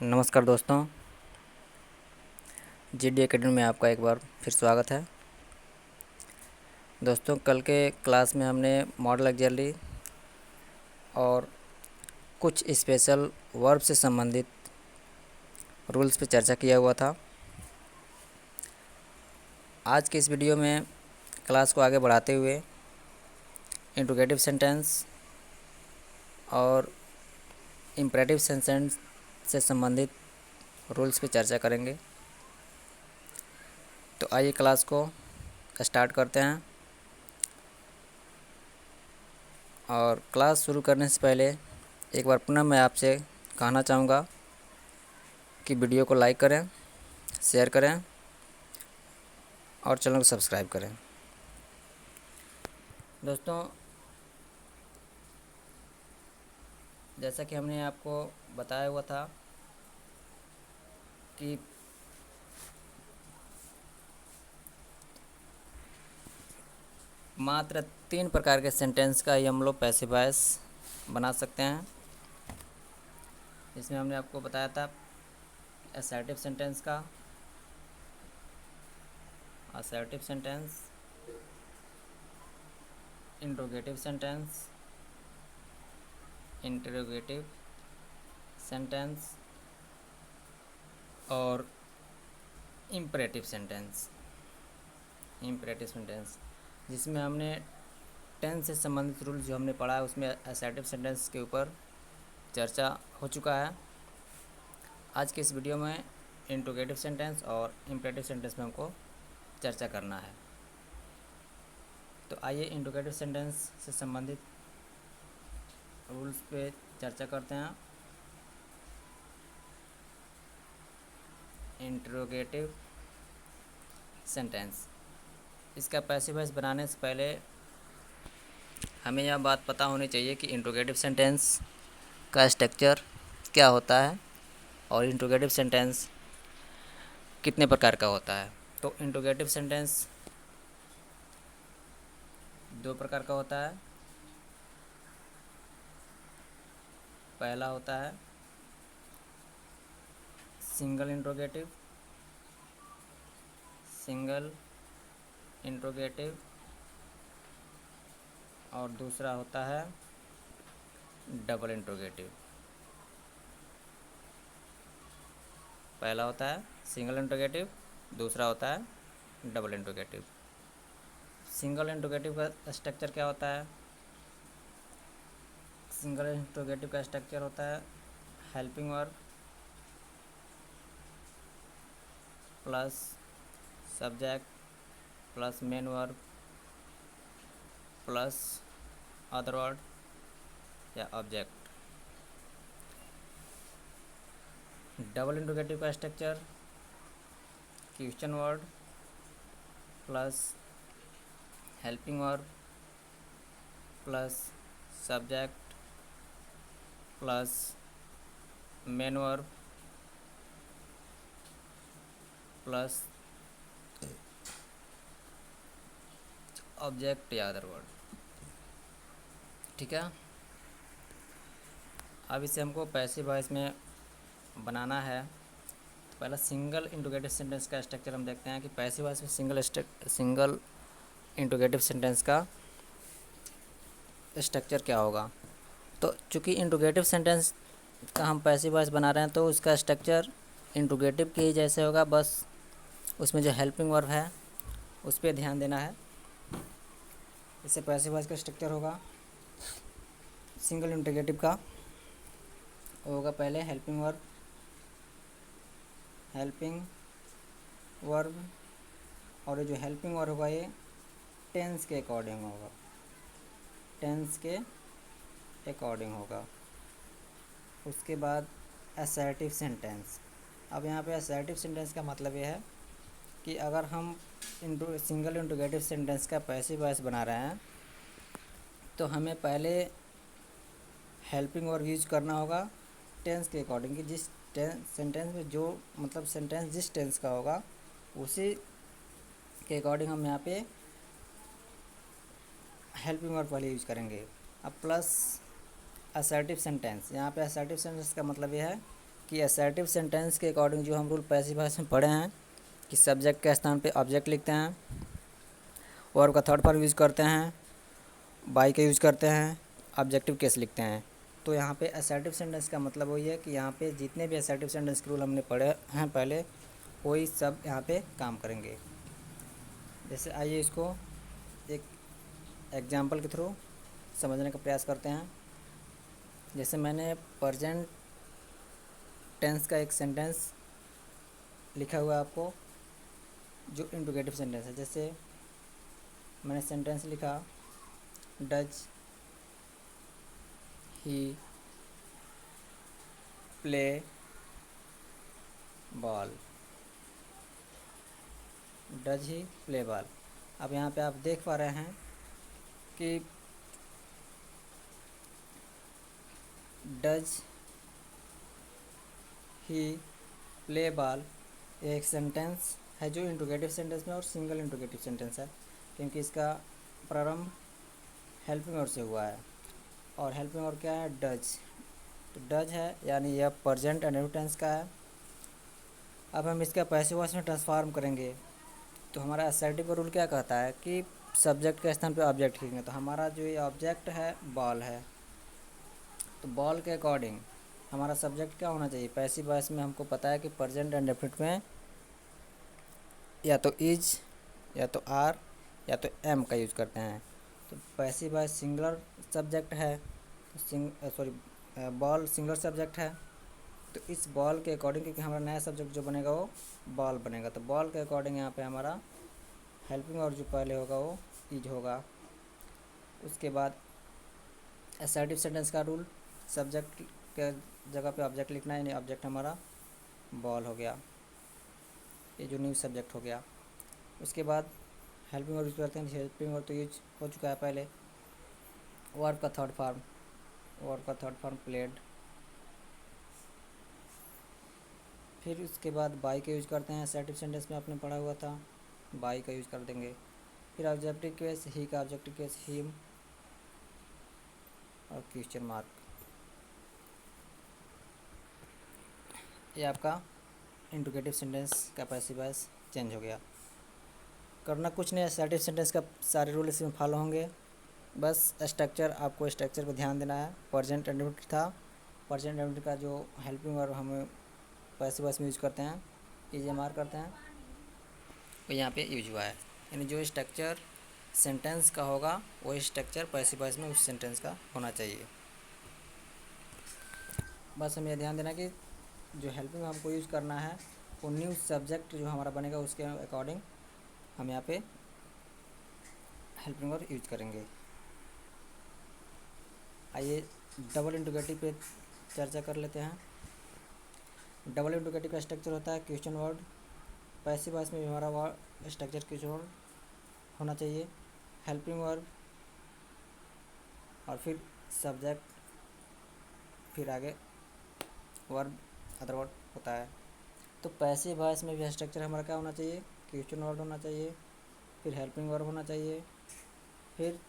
नमस्कार दोस्तों, GD academy में आपका एक बार फिर स्वागत है। दोस्तों, कल के क्लास में हमने मॉडल ऑक्सिलरी और कुछ स्पेशल वर्ब से संबंधित रूल्स पे चर्चा किया हुआ था। आज के इस वीडियो में क्लास को आगे बढ़ाते हुए इंट्रोगेटिव सेंटेंस और इम्परेटिव सेंटेंस से संबंधित रूल्स पे चर्चा करेंगे। तो आइए क्लास को स्टार्ट करते हैं। और क्लास शुरू करने से पहले एक बार पुनः मैं आपसे कहना चाहूँगा कि वीडियो को लाइक करें, शेयर करें और चैनल को सब्सक्राइब करें। दोस्तों, जैसा कि हमने आपको बताया हुआ था कि मात्र 3 प्रकार के सेंटेंस का ही हम लोग पैसिव वॉइस बना सकते हैं। इसमें हमने आपको बताया था असर्टिव सेंटेंस का, assertive sentence, interrogative sentence, interrogative sentence और इम्परेटिव सेंटेंस। इम्परेटिव सेंटेंस जिसमें हमने टेंस से संबंधित रूल जो हमने पढ़ा है उसमें असर्टिव सेंटेंस के ऊपर चर्चा हो चुका है। आज के इस वीडियो में इंट्रोगेटिव सेंटेंस और इम्परेटिव सेंटेंस में हमको चर्चा करना है। तो आइए इंट्रोगेटिव सेंटेंस से संबंधित रूल्स पे चर्चा करते हैं। इंट्रोगेटिव सेंटेंस, इसका पैसिव वॉइस बनाने से पहले हमें यह बात पता होनी चाहिए कि इंट्रोगेटिव सेंटेंस का स्ट्रक्चर क्या होता है और इंट्रोगेटिव सेंटेंस कितने प्रकार का होता है। तो इंट्रोगेटिव सेंटेंस 2 प्रकार का होता है। पहला होता है सिंगल इंट्रोगेटिव, सिंगल इंट्रोगेटिव, और दूसरा होता है डबल इंट्रोगेटिव। पहला होता है सिंगल इंट्रोगेटिव, दूसरा होता है डबल इंट्रोगेटिव। सिंगल इंट्रोगेटिव का स्ट्रक्चर क्या होता है? सिंगल इंट्रोगेटिव का स्ट्रक्चर होता है helping verb plus subject plus main verb plus other word या ऑब्जेक्ट। डबल इंट्रोगेटिव का structure question word plus helping verb plus subject plus main verb plus object या अदर वर्ड। ठीक है, अब इसे हमको पैसिव वॉइस में बनाना है। तो पहला सिंगल इंट्रोगेटिव सेंटेंस का स्ट्रक्चर हम देखते हैं कि पैसिव वॉइस में सिंगल इंट्रोगेटिव सेंटेंस का स्ट्रक्चर क्या होगा। तो चूँकि इंट्रोगेटिव सेंटेंस का हम पैसिव वॉइस बना रहे हैं तो उसका स्ट्रक्चर इंट्रोगेटिव के ही जैसे होगा, बस उसमें जो हेल्पिंग वर्ब है उस पर ध्यान देना है। इससे पैसिव वॉइस का स्ट्रक्चर होगा सिंगल इंट्रोगेटिव का होगा पहले हेल्पिंग वर्ब, और ये जो हेल्पिंग वर्ब होगा ये टेंस के अकॉर्डिंग होगा, टेंस के अकॉर्डिंग होगा। उसके बाद असर्टिव सेंटेंस। अब यहाँ पे असर्टिव सेंटेंस का मतलब ये है कि अगर हम सिंगल इंट्रोगेटिव सेंटेंस का पैसिव वॉइस बना रहे हैं तो हमें पहले हेल्पिंग वर्ब यूज करना होगा टेंस के अकॉर्डिंग, कि जिस सेंटेंस में जो मतलब सेंटेंस जिस टेंस का होगा उसी के अकॉर्डिंग हम यहाँ पे हेल्पिंग वर्ब पहले यूज करेंगे। अब प्लस असर्टिव सेंटेंस, यहाँ पे असर्टिव सेंटेंस का मतलब ये है कि असर्टिव सेंटेंस के अकॉर्डिंग जो हम रूल पैसिव वॉइस में पढ़े हैं कि सब्जेक्ट के स्थान पे ऑब्जेक्ट लिखते हैं, वर्ब का थर्ड फॉर्म यूज़ करते हैं, बाई का यूज़ करते हैं, ऑब्जेक्टिव केस लिखते हैं। तो यहाँ पे असर्टिव सेंटेंस का मतलब वही है कि यहाँ पे जितने भी असर्टिव सेंटेंस के रूल हमने पढ़े हैं पहले, वही सब यहाँ पे काम करेंगे। जैसे आइए इसको एक एग्जाम्पल के थ्रू समझने का प्रयास करते हैं। जैसे मैंने प्रेजेंट टेंस का एक सेंटेंस लिखा हुआ है आपको, जो इंट्रोगेटिव सेंटेंस है। जैसे मैंने सेंटेंस लिखा, does he play ball, does he play ball. अब यहाँ पे आप देख पा रहे हैं कि डज ही प्ले बॉल एक सेंटेंस है जो इंट्रोगेटिव सेंटेंस में और सिंगल इंट्रोगेटिव सेंटेंस है, क्योंकि इसका प्रारंभ हेल्पिंग वर्ड से हुआ है। और हेल्पिंग वर्ड क्या है? डज। तो डज है यानी यह प्रेजेंट एंड टेंस का है। अब हम इसका पैसिव वॉइस में ट्रांसफॉर्म करेंगे तो हमारा असर्टिव का रूल क्या कहता है कि सब्जेक्ट के स्थान पे ऑब्जेक्ट लिखेंगे। तो हमारा जो ये ऑब्जेक्ट है बॉल है, तो बॉल के अकॉर्डिंग हमारा सब्जेक्ट क्या होना चाहिए? पैसिव वॉइस में हमको पता है कि प्रेजेंट एंड डेफिनिट में या तो इज, या तो आर, या तो एम का यूज़ करते हैं। तो पैसिव वॉइस सिंगुलर सब्जेक्ट है, बॉल सिंगुलर सब्जेक्ट है। तो इस बॉल के अकॉर्डिंग, क्योंकि हमारा नया सब्जेक्ट जो बनेगा वो बॉल बनेगा, तो बॉल के अकॉर्डिंग यहाँ पे हमारा हेल्पिंग और जो पहले होगा वो इज होगा। उसके बाद असर्टिव सेंटेंस का रूल, सब्जेक्ट के जगह पे ऑब्जेक्ट लिखना है, यानी ऑब्जेक्ट हमारा बॉल हो गया, ये जो न्यू सब्जेक्ट हो गया। उसके बाद हेल्पिंग वर्ड यूज करते हैं। हेल्पिंग वर्ड तो यूज हो चुका है पहले। वर्ब का थर्ड फॉर्म प्लेड। फिर उसके बाद बाई का यूज करते हैं। असर्टिव सेंटेंस में आपने पढ़ा हुआ था, बाई का यूज कर देंगे। फिर ऑब्जेक्टिव केस, ही का ऑब्जेक्टिव केस हिम और क्वेश्चन मार्क। ये आपका इंट्रोगेटिव सेंटेंस का पैसिव वॉइस चेंज हो गया। करना कुछ नहीं, असर्टिव सेंटेंस का सारे रूल इसमें फॉलो होंगे। बस स्ट्रक्चर, आपको स्ट्रक्चर पर ध्यान देना है। प्रेजेंट इंडेफिनिट था, प्रेजेंट इंडेफिनिट का जो हेल्पिंग वर्ब हम पैसिव वॉइस में यूज करते हैं, EJMR करते हैं, वो यहाँ पे यूज हुआ है। यानी जो स्ट्रक्चर सेंटेंस का होगा वो स्ट्रक्चर पैसिव वॉइस में उस सेंटेंस का होना चाहिए। बस हमें ध्यान देना कि जो हेल्पिंग हमको यूज़ करना है वो न्यू सब्जेक्ट जो हमारा बनेगा उसके अकॉर्डिंग हम यहाँ पे हेल्पिंग वर्ब यूज करेंगे। आइए डबल इंट्रोगेटिव पे चर्चा कर लेते हैं। डबल इंट्रोगेटिव का स्ट्रक्चर होता है क्वेश्चन वर्ड। पैसिव वॉइस में भी हमारा वर्ड स्ट्रक्चर क्वेश्चन वर्ड होना चाहिए, हेल्पिंग वर्ब और फिर सब्जेक्ट, फिर आगे वर्ब अदर वर्ड होता है। तो पैसिव वॉइस में भी स्ट्रक्चर हमारा क्या होना चाहिए? क्वेश्चन वर्ड होना चाहिए, फिर हेल्पिंग वर्ब होना चाहिए, फिर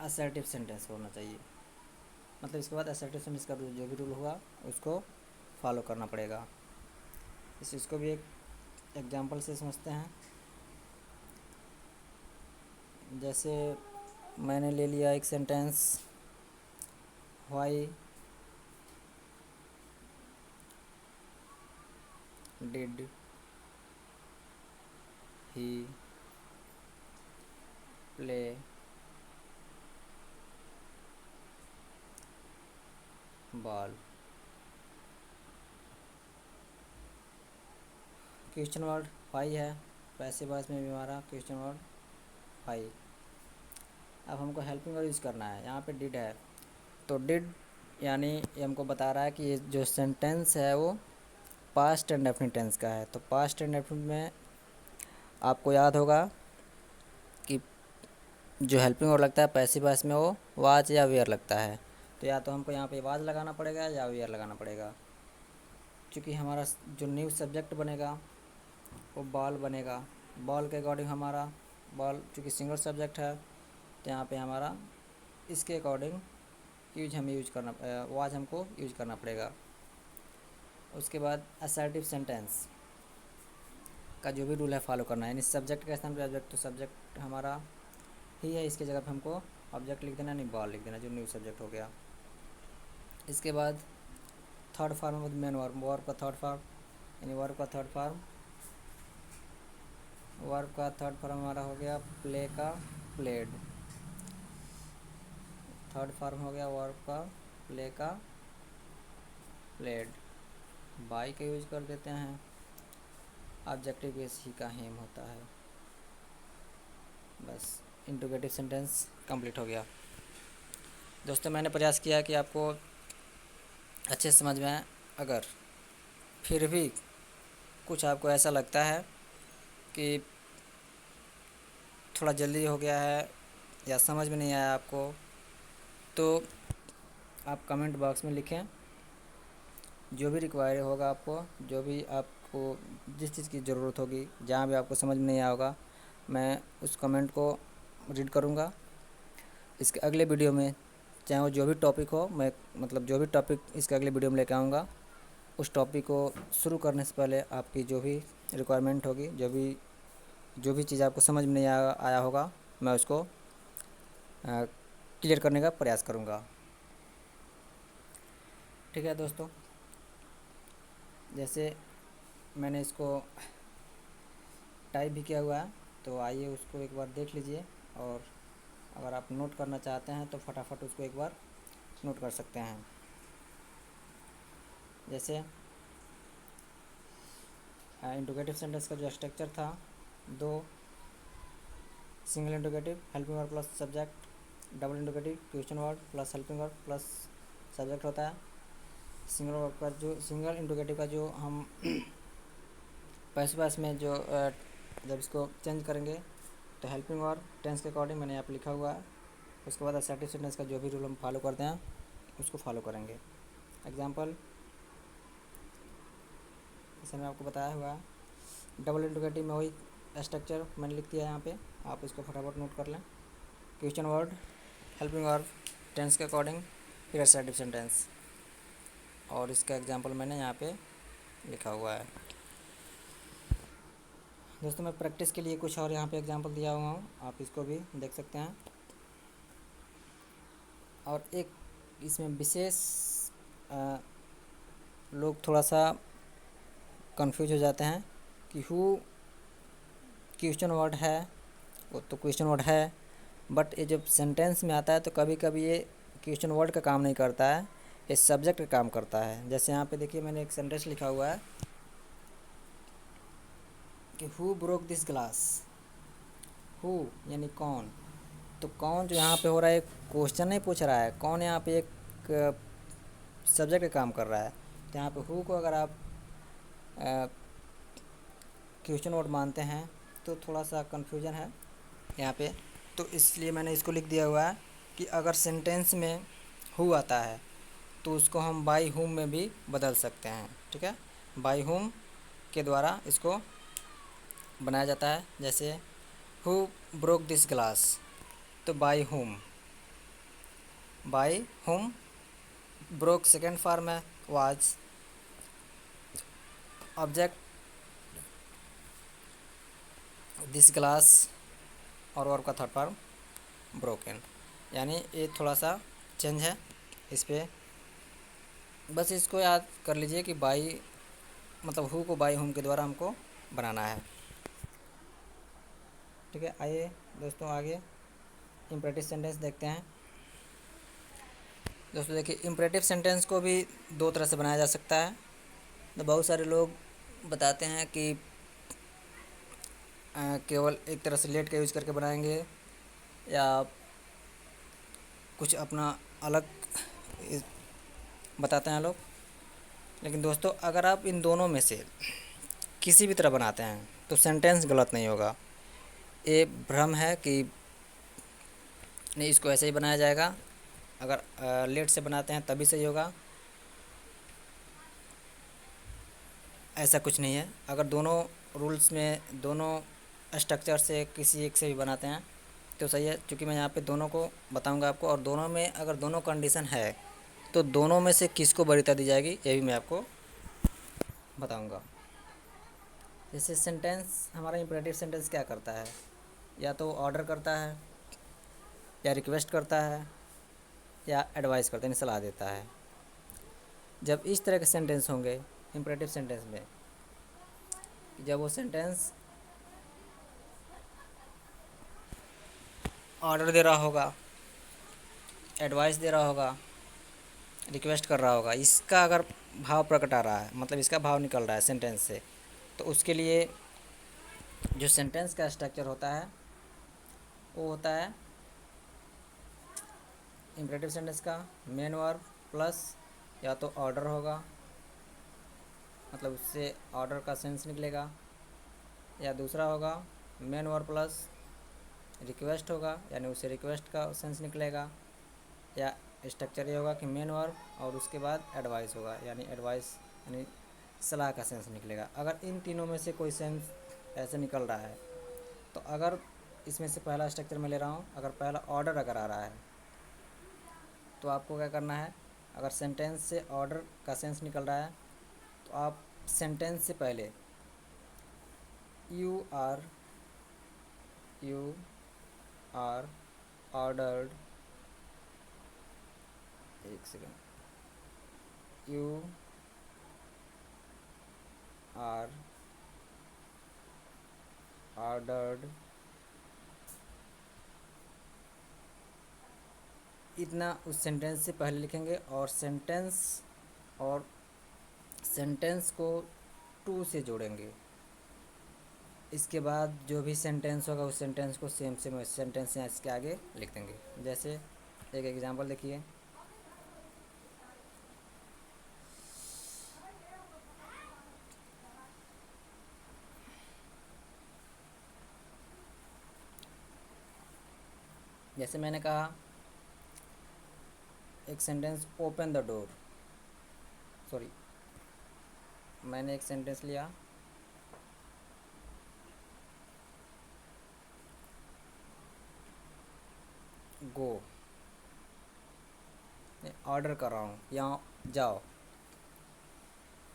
असर्टिव सेंटेंस होना चाहिए। मतलब इसके बाद असर्टिव सेंटेंस का जो भी रूल हुआ उसको फॉलो करना पड़ेगा। इसको भी एक एग्जांपल से समझते हैं। जैसे मैंने ले लिया एक sentence, why did he play ball. Question word why है, पैसिव वॉइस में भी हमारा क्वेश्चन वर्ड व्हाई। अब हमको हेल्पिंग वर्ड यूज़ करना है। यहाँ पे डिड है, तो डिड यानी ये हमको बता रहा है कि ये जो सेंटेंस है वो पास्ट एंड डेफिनिट टेंस का है। तो पास्ट एंड डेफिनिट में आपको याद होगा कि जो हेल्पिंग वर्ड लगता है पैसिव वॉइस में वो वाज या वेयर लगता है। तो या तो हमको यहाँ पे वाज लगाना पड़ेगा या वेयर लगाना पड़ेगा, क्योंकि हमारा जो न्यू सब्जेक्ट बनेगा वो बॉल बनेगा। बॉल के अकॉर्डिंग हमारा बॉल चूँकि सिंगल सब्जेक्ट है, तो यहाँ पे हमारा इसके अकॉर्डिंग वाज हमको यूज करना पड़ेगा। उसके बाद असर्टिव सेंटेंस का जो भी रूल है फॉलो करना है, यानी सब्जेक्ट का स्थान पर ऑब्जेक्ट, तो सब्जेक्ट हमारा ही है, इसकी जगह पे हमको ऑब्जेक्ट लिख देना, नहीं बॉल लिख देना, जो न्यू सब्जेक्ट हो गया। इसके बाद थर्ड फॉर्म मेन वर्ब का थर्ड फॉर्म, यानी वर्ब का थर्ड फॉर्म हमारा हो गया प्ले का प्लेड। थर्ड फॉर्म हो गया वर्ब का प्ले का प्लेड। बाई का यूज कर देते हैं, ऑब्जेक्टिव बेस ही का हेम होता है। बस इंट्रोगेटिव सेंटेंस कंप्लीट हो गया। दोस्तों मैंने प्रयास किया कि आपको अच्छे समझ में आए। अगर फिर भी कुछ आपको ऐसा लगता है कि थोड़ा जल्दी हो गया है या समझ में नहीं आया आपको, तो आप कमेंट बॉक्स में लिखें। जो भी रिक्वायर होगा आपको, जो भी आपको जिस चीज़ की ज़रूरत होगी, जहाँ भी आपको समझ में नहीं आया होगा, मैं उस कमेंट को रीड करूँगा। इसके अगले वीडियो में चाहे वो जो भी टॉपिक हो, मैं जो भी टॉपिक इसके अगले वीडियो में लेकर आऊँगा, उस टॉपिक को शुरू करने से पहले आपकी जो भी रिक्वायरमेंट होगी, जो भी चीज़ आपको समझ में नहीं आया होगा, मैं उसको क्लियर करने का प्रयास करूँगा। ठीक है दोस्तों, जैसे मैंने इसको टाइप भी किया हुआ है, तो आइए उसको एक बार देख लीजिए, और अगर आप नोट करना चाहते हैं तो फटाफट उसको एक बार नोट कर सकते हैं। जैसे इंट्रोगेटिव सेंटेंस का जो स्ट्रक्चर था, दो single interrogative helping verb plus subject, double interrogative question word plus helping verb plus subject होता है। सिंगल इंट्रोगेटिव का जो हम पैसिव में जो जब इसको चेंज करेंगे तो हेल्पिंग वर्ब टेंस के अकॉर्डिंग मैंने यहाँ पे लिखा हुआ है। उसके बाद असर्टिव सेंटेंस का जो भी रूल हम फॉलो करते हैं उसको फॉलो करेंगे। एग्जांपल जैसे मैं आपको बताया हुआ है, डबल इंट्रोगेटिव में वही स्ट्रक्चर मैंने लिख दिया है यहाँ पे, आप इसको फटाफट नोट कर लें। Question word, helping verb tense के अकॉर्डिंग, फिर असर्टिव सेंटेंस, और इसका एग्जांपल मैंने यहाँ पे लिखा हुआ है। दोस्तों मैं प्रैक्टिस के लिए कुछ और यहाँ पे एग्जांपल दिया हुआ हूँ, आप इसको भी देख सकते हैं। और एक इसमें विशेष लोग थोड़ा सा कंफ्यूज हो जाते हैं कि हु क्वेश्चन वर्ड है, वो तो क्वेश्चन वर्ड है, बट ये जब सेंटेंस में आता है तो कभी कभी ये क्वेश्चन वर्ड का काम नहीं करता है, ये सब्जेक्ट का काम करता है। जैसे यहाँ पे देखिए मैंने एक सेंटेंस लिखा हुआ है कि who broke this glass. Who यानी कौन, तो कौन जो यहाँ पे हो रहा है, क्वेश्चन नहीं पूछ रहा है, कौन यहाँ पे एक सब्जेक्ट का काम कर रहा है। तो यहाँ पे हु को अगर आप क्वेश्चन वर्ड मानते हैं तो थोड़ा सा कन्फ्यूजन है यहाँ पे, तो इसलिए मैंने इसको लिख दिया हुआ है कि अगर सेंटेंस में हु आता है तो उसको हम बाई हुम में भी बदल सकते हैं। ठीक है, बाई हुम के द्वारा इसको बनाया जाता है। जैसे हु ब्रोक दिस ग्लास, तो बाई हुम ब्रोक सेकेंड फॉर्म है वाज, ऑब्जेक्ट दिस ग्लास, और वर्ब का थर्ड फॉर्म ब्रोकन। यानी ये थोड़ा सा चेंज है इस पर, बस इसको याद कर लीजिए कि बाई हु को बाई हुम के द्वारा हमको बनाना है। ठीक है, आइए दोस्तों आगे इम्परेटिव सेंटेंस देखते हैं। दोस्तों देखिए, इम्परेटिव सेंटेंस को भी दो तरह से बनाया जा सकता है। तो बहुत सारे लोग बताते हैं कि केवल एक तरह से लेट का यूज़ करके बनाएंगे या कुछ अपना अलग बताते हैं लोग। लेकिन दोस्तों अगर आप इन दोनों में से किसी भी तरह बनाते हैं तो सेंटेंस गलत नहीं होगा। ये भ्रम है कि नहीं इसको ऐसे ही बनाया जाएगा, अगर लेट से बनाते हैं तभी सही होगा, ऐसा कुछ नहीं है। अगर दोनों रूल्स में दोनों स्ट्रक्चर से किसी एक से भी बनाते हैं तो सही है, क्योंकि मैं यहाँ पे दोनों को बताऊँगा आपको, और दोनों में अगर दोनों कंडीशन है तो दोनों में से किसको वरीयता दी जाएगी ये भी मैं आपको बताऊँगा। जैसे सेंटेंस, हमारा इंपरेटिव सेंटेंस क्या करता है, या तो ऑर्डर करता है, या रिक्वेस्ट करता है, या एडवाइस करता है, यानी सलाह देता है। जब इस तरह के सेंटेंस होंगे इंपरेटिव सेंटेंस में, जब वो सेंटेंस ऑर्डर दे रहा होगा, एडवाइस दे रहा होगा, रिक्वेस्ट कर रहा होगा, इसका अगर भाव प्रकट आ रहा है, मतलब इसका भाव निकल रहा है सेंटेंस से, तो उसके लिए जो सेंटेंस का स्ट्रक्चर होता है वो होता है इंपरेटिव सेंटेंस का मेन वर्ब प्लस या तो ऑर्डर होगा, मतलब उससे ऑर्डर का सेंस निकलेगा, या दूसरा होगा मेन वर्ब प्लस रिक्वेस्ट होगा, यानी उससे रिक्वेस्ट का सेंस निकलेगा, या स्ट्रक्चर ये होगा कि मेन वर्ब और उसके बाद एडवाइस होगा, यानी एडवाइस यानी सलाह का सेंस निकलेगा। अगर इन तीनों में से कोई सेंस ऐसे निकल रहा है, तो अगर इसमें से पहला स्ट्रक्चर मैं ले रहा हूँ, अगर पहला ऑर्डर अगर आ रहा है तो आपको क्या करना है, अगर सेंटेंस से ऑर्डर का सेंस निकल रहा है तो आप सेंटेंस से पहले यू आर ऑर्डर्ड, एक सेकेंड, यू आर ऑर्डर्ड, इतना उस सेंटेंस से पहले लिखेंगे, और सेंटेंस को टू से जोड़ेंगे। इसके बाद जो भी सेंटेंस होगा उस सेंटेंस को सेम सेंटेंस यहाँ इसके आगे लिख देंगे। जैसे एक एग्जांपल देखिए, जैसे मैंने कहा एक sentence open the door, sorry मैंने एक सेंटेंस लिया गो, ऑर्डर कर रहा हूँ, यहाँ जाओ,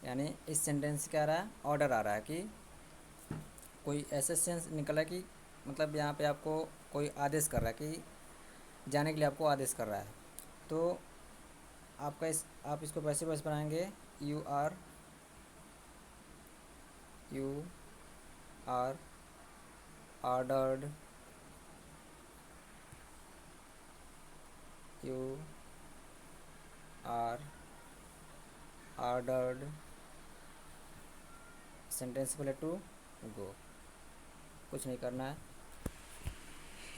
यानी इस सेंटेंस से क्या आ रहा है, ऑर्डर आ रहा है कि कोई ऐसे सेंस निकला कि मतलब यहाँ पे आपको कोई आदेश कर रहा है कि जाने के लिए आपको आदेश कर रहा है। तो आप इसको पैसिव वॉइस बनाएंगे, you are ordered, you are ordered, sentence पहले टू गो, कुछ नहीं करना है।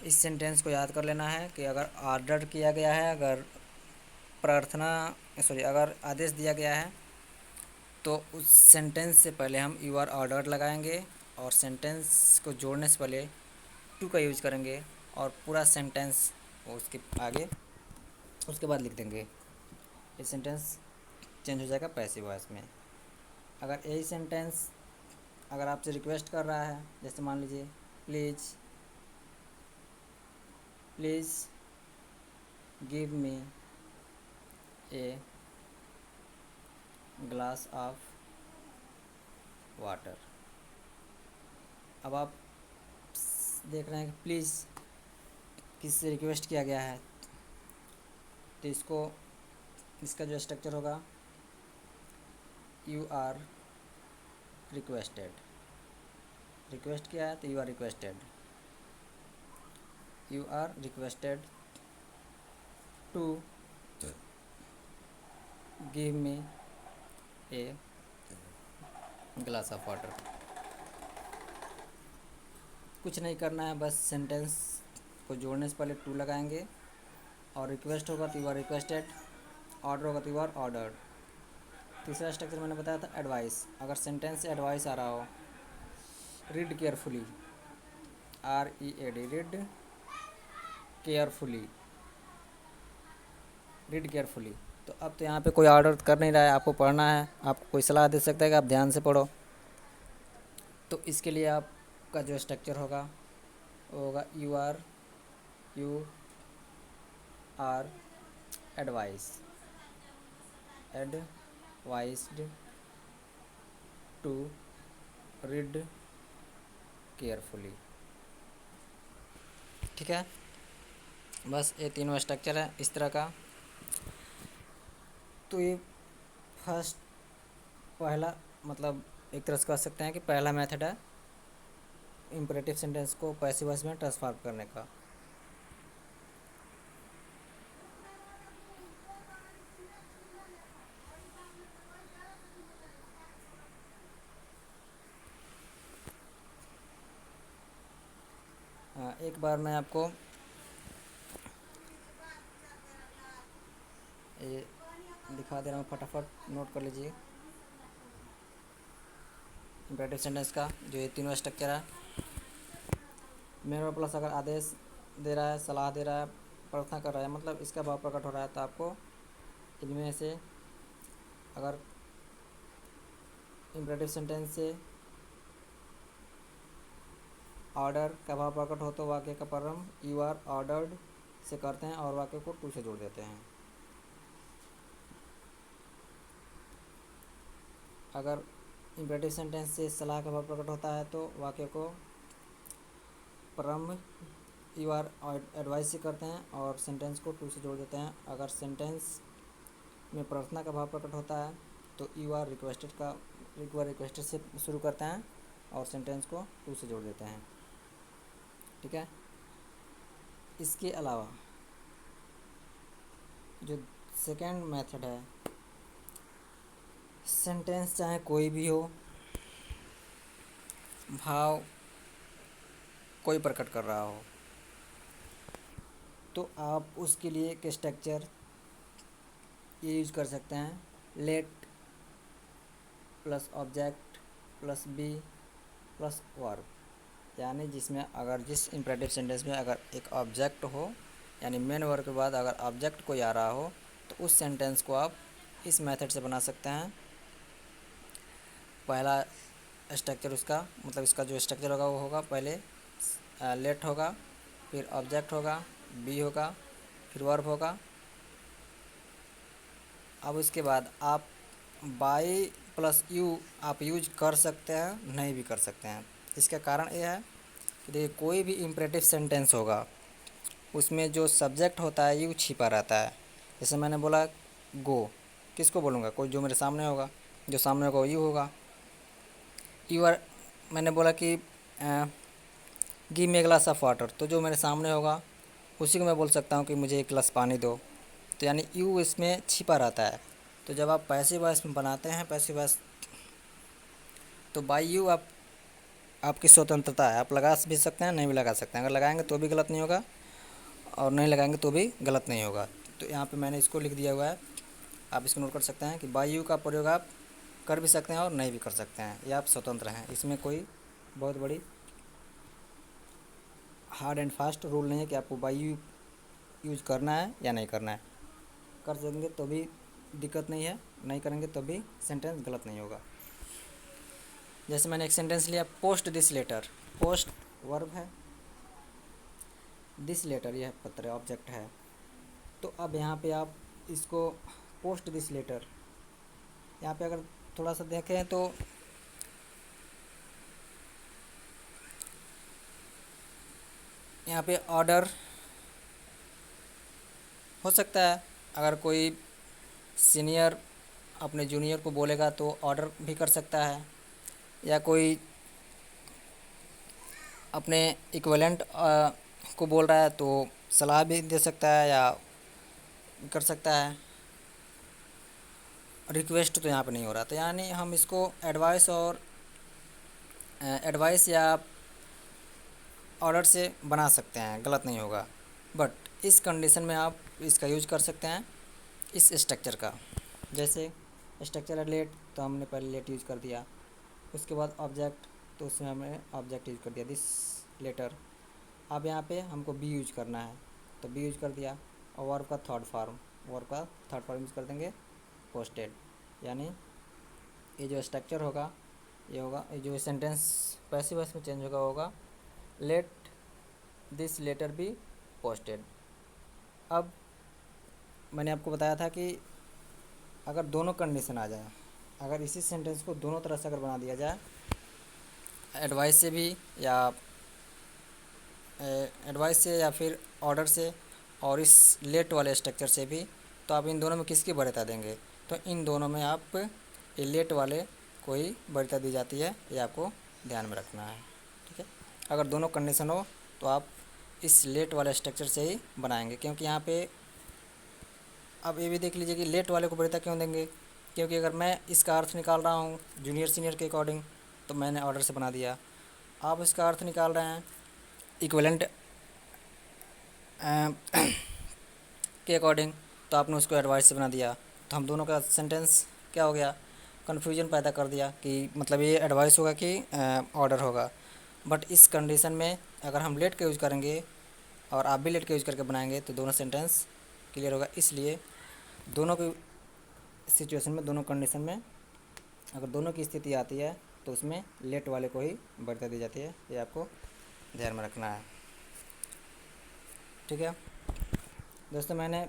इस सेंटेंस को याद कर लेना है कि अगर ऑर्डर किया गया है, अगर अगर आदेश दिया गया है तो उस सेंटेंस से पहले हम यू आर ऑर्डर्ड लगाएंगे, और सेंटेंस को जोड़ने से पहले टू का यूज करेंगे, और पूरा सेंटेंस उसके आगे उसके बाद लिख देंगे। ये सेंटेंस चेंज हो जाएगा पैसिव वॉइस में। अगर यही सेंटेंस अगर आपसे रिक्वेस्ट कर रहा है, जैसे मान लीजिए please give me a glass of water. अब आप देख रहे हैं कि प्लीज़ किससे रिक्वेस्ट किया गया है, तो इसका जो स्ट्रक्चर होगा यू आर रिक्वेस्टेड, रिक्वेस्ट किया है तो you are requested to give me a glass of water. कुछ नहीं करना है, बस सेंटेंस को जोड़ने से पहले टू लगाएंगे, और रिक्वेस्ट होगा तो यू आर रिक्वेस्टेड, ऑर्डर होगा तो यू आर ऑर्डर्ड। तीसरा स्ट्रक्चर मैंने बताया था एडवाइस। अगर सेंटेंस से एडवाइस आ रहा हो, read carefully, READ, read carefully. तो अब तो यहाँ पे कोई ऑर्डर कर नहीं रहा है, आपको पढ़ना है, आपको कोई सलाह दे सकता है कि आप ध्यान से पढ़ो। तो इसके लिए आपका जो स्ट्रक्चर होगा वो होगा you are you are advised to read carefully. ठीक है, बस ये तीनों स्ट्रक्चर है इस तरह का। तो ये फर्स्ट पहला मतलब एक तरह से कह सकते हैं कि पहला मेथड है इम्परेटिव सेंटेंस को पैसिव वॉइस में ट्रांसफॉर्म करने का। एक बार मैं आपको ये दिखा दे रहा हूँ, फटाफट नोट कर लीजिए इम्परेटिव सेंटेंस का जो ये तीनों स्ट्रक्चर है। मेन वर्ब प्लस अगर आदेश दे रहा है, सलाह दे रहा है, प्रार्थना कर रहा है, मतलब इसका भाव प्रकट हो रहा है, तो आपको इनमें से अगर इम्परेटिव सेंटेंस से ऑर्डर का भाव प्रकट हो तो वाक्य का प्रारंभ यू आर ऑर्डर्ड से करते हैं और वाक्य को टू से जोड़ देते हैं। अगर इम्परेटिव सेंटेंस से सलाह का भाव प्रकट होता है तो वाक्य को प्रारंभ यू आर एडवाइस से करते हैं और सेंटेंस को टू से जोड़ देते हैं। अगर सेंटेंस में प्रार्थना का भाव प्रकट होता है तो यू आर रिक्वेस्टेड से शुरू करते हैं और सेंटेंस को टू से जोड़ देते हैं। ठीक है, इसके अलावा जो सेकेंड मेथड है, सेंटेंस चाहे कोई भी हो, भाव कोई प्रकट कर रहा हो, तो आप उसके लिए एक स्ट्रक्चर ये यूज कर सकते हैं, let plus object plus be plus verb. यानी जिसमें अगर जिस इम्परेटिव सेंटेंस में अगर एक ऑब्जेक्ट हो, यानी मेन वर्ब के बाद अगर ऑब्जेक्ट कोई आ रहा हो, तो उस सेंटेंस को आप इस मेथड से बना सकते हैं। पहला स्ट्रक्चर उसका मतलब इसका जो स्ट्रक्चर होगा वो होगा पहले लेट होगा, फिर ऑब्जेक्ट होगा, बी होगा, फिर वर्ब होगा। अब उसके बाद आप बाई प्लस यू आप यूज कर सकते हैं, नहीं भी कर सकते हैं। इसका कारण यह है कि देखिए कोई भी इम्परेटिव सेंटेंस होगा उसमें जो सब्जेक्ट होता है यू छिपा रहता है। जैसे मैंने बोला गो, किसको बोलूँगा? कोई जो मेरे सामने होगा, जो सामने होगा वो यू होगा। यू आर मैंने बोला कि give me a glass of water, तो जो मेरे सामने होगा उसी को मैं बोल सकता हूँ कि मुझे एक गिलास पानी दो। तो यानी यू इसमें छिपा रहता है। तो जब आप पैसिव वॉइस में बनाते हैं पैसिव वॉइस, तो बाई यू आपकी स्वतंत्रता है, आप लगा भी सकते हैं, नहीं भी लगा सकते हैं। अगर लगाएंगे तो भी गलत नहीं होगा और नहीं लगाएंगे तो भी गलत नहीं होगा। तो यहाँ पे मैंने इसको लिख दिया हुआ है, आप इसको नोट कर सकते हैं कि बाई यू का प्रयोग आप कर भी सकते हैं और नहीं भी कर सकते हैं, ये आप स्वतंत्र हैं। इसमें कोई बहुत बड़ी हार्ड एंड फास्ट रूल नहीं है कि आपको बाई यू यूज करना है या नहीं करना है। कर सकेंगे तो भी दिक्कत नहीं है, नहीं करेंगे तो भी सेंटेंस गलत नहीं होगा। जैसे मैंने एक सेंटेंस लिया, post this letter, post verb है, दिस लेटर यह पत्र ऑब्जेक्ट है। तो अब यहाँ पे आप इसको पोस्ट दिस लेटर, यहाँ पे अगर थोड़ा सा देखें तो यहाँ पे ऑर्डर हो सकता है। अगर कोई सीनियर अपने जूनियर को बोलेगा तो ऑर्डर भी कर सकता है, या कोई अपने इक्विवेलेंट को बोल रहा है तो सलाह भी दे सकता है या कर सकता है। रिक्वेस्ट तो यहाँ पे नहीं हो रहा, तो यानी हम इसको एडवाइस या ऑर्डर से बना सकते हैं, गलत नहीं होगा। बट इस कंडीशन में आप इसका यूज कर सकते हैं इस स्ट्रक्चर का। जैसे स्ट्रक्चर है लेट, तो हमने पहले लेट यूज कर दिया। उसके बाद ऑब्जेक्ट, तो उसमें हमने ऑब्जेक्ट यूज कर दिया दिस लेटर। अब यहाँ पे हमको बी यूज करना है तो बी यूज कर दिया। और वर्ब का थर्ड फॉर्म यूज कर देंगे पोस्टेड। यानी ये जो स्ट्रक्चर होगा ये होगा, ये जो सेंटेंस पैसिव वॉइस में चेंज होगा let this letter be posted. अब मैंने आपको बताया था कि अगर दोनों कंडीशन आ जाए, अगर इसी सेंटेंस को दोनों तरह से अगर बना दिया जाए, एडवाइस से भी या एडवाइस से या फिर ऑर्डर से और इस लेट वाले स्ट्रक्चर से भी, तो आप इन दोनों में किसकी वरीयता देंगे? तो इन दोनों में आप ये लेट वाले को ही वरीयता दी जाती है, ये आपको ध्यान में रखना है। ठीक है, अगर दोनों कंडीशन हो तो आप इस लेट वाले स्ट्रक्चर से ही बनाएंगे, क्योंकि यहाँ पे अब ये भी देख लीजिए कि लेट वाले को वरीयता क्यों देंगे, क्योंकि अगर मैं इसका अर्थ निकाल रहा हूँ जूनियर सीनियर के अकॉर्डिंग तो मैंने ऑर्डर से बना दिया। आप इसका अर्थ निकाल रहे हैं इक्विवेलेंट के अकॉर्डिंग तो आपने उसको एडवाइस से बना दिया, तो हम दोनों का सेंटेंस क्या हो गया? कन्फ्यूजन पैदा कर दिया कि मतलब ये एडवाइस होगा कि ऑर्डर होगा। बट इस कंडीशन में अगर हम लेट का यूज़ करेंगे और आप भी लेट का यूज़ करके बनाएंगे तो दोनों सेंटेंस क्लियर होगा। इसलिए दोनों की सिचुएशन में, दोनों कंडीशन में अगर दोनों की स्थिति आती है तो उसमें लेट वाले को ही वरीयता दी जाती है, ये आपको ध्यान में रखना है। ठीक है दोस्तों, मैंने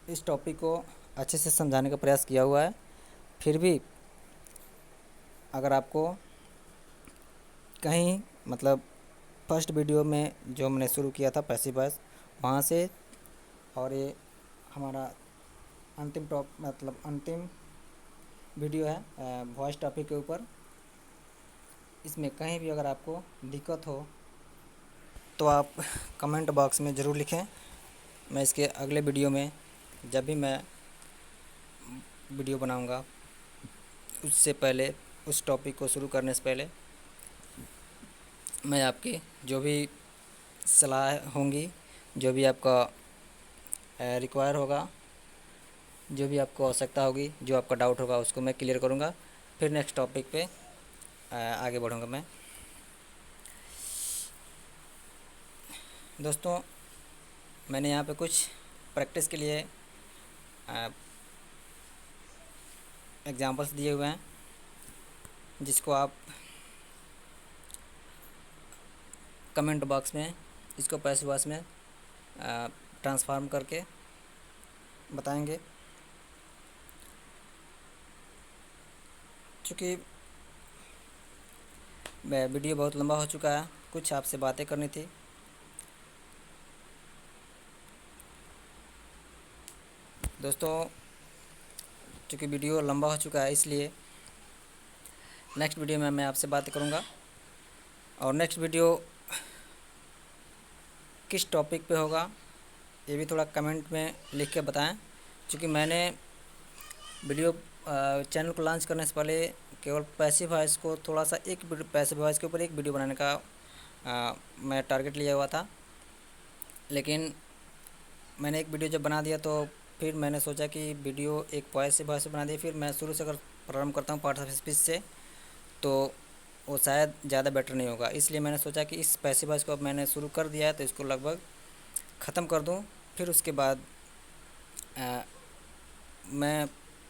इस टॉपिक को अच्छे से समझाने का प्रयास किया हुआ है। फिर भी अगर आपको कहीं मतलब फर्स्ट वीडियो में जो मैंने शुरू किया था पैसिव वॉइस, वहाँ से और ये हमारा अंतिम अंतिम वीडियो है वॉइस टॉपिक के ऊपर, इसमें कहीं भी अगर आपको दिक्कत हो तो आप कमेंट बॉक्स में ज़रूर लिखें। मैं इसके अगले वीडियो में जब भी मैं वीडियो बनाऊंगा उससे पहले, उस टॉपिक को शुरू करने से पहले मैं आपकी जो भी सलाह होंगी, जो भी आपका रिक्वायर होगा, जो भी आपको आवश्यकता होगी, जो आपका डाउट होगा उसको मैं क्लियर करूँगा। फिर नेक्स्ट टॉपिक पे आगे बढ़ूँगा मैं। दोस्तों, मैंने यहाँ पे कुछ प्रैक्टिस के लिए एग्जांपल्स दिए हुए हैं, जिसको आप कमेंट बॉक्स में इसको पैसिव वॉइस में ट्रांसफॉर्म करके बताएंगे। चूँकि वीडियो बहुत लंबा हो चुका है, कुछ आपसे बातें करनी थी। दोस्तों, चूँकि वीडियो लंबा हो चुका है इसलिए नेक्स्ट वीडियो में मैं आपसे बात करूँगा। और नेक्स्ट वीडियो किस टॉपिक पे होगा ये भी थोड़ा कमेंट में लिख के बताएं, क्योंकि मैंने वीडियो चैनल को लॉन्च करने से पहले केवल पैसिव वॉइस को थोड़ा सा पैसिव वॉइस के ऊपर एक वीडियो बनाने का मैं टारगेट लिया हुआ था। लेकिन मैंने एक वीडियो जब बना दिया तो फिर मैंने सोचा कि वीडियो एक पैसिव वॉइस से बना दी, फिर मैं शुरू से अगर प्रारंभ करता हूँ पार्ट्स ऑफ स्पीच से तो वो शायद ज़्यादा बेटर नहीं होगा। इसलिए मैंने सोचा कि इस पैसिव वॉइस को अब मैंने शुरू कर दिया है तो इसको लगभग ख़त्म कर दूँ, फिर उसके बाद मैं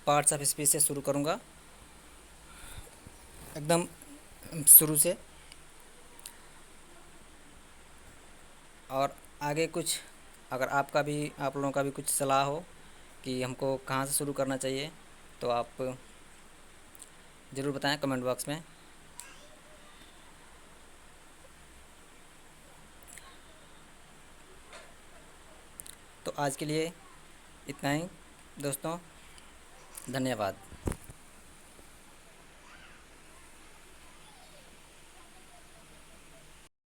पार्ट्स ऑफ स्पीच से शुरू करूँगा एकदम शुरू से। और आगे कुछ अगर आप लोगों का भी कुछ सलाह हो कि हमको कहाँ से शुरू करना चाहिए तो आप ज़रूर बताएं कमेंट बॉक्स में। तो आज के लिए इतना ही दोस्तों, धन्यवाद।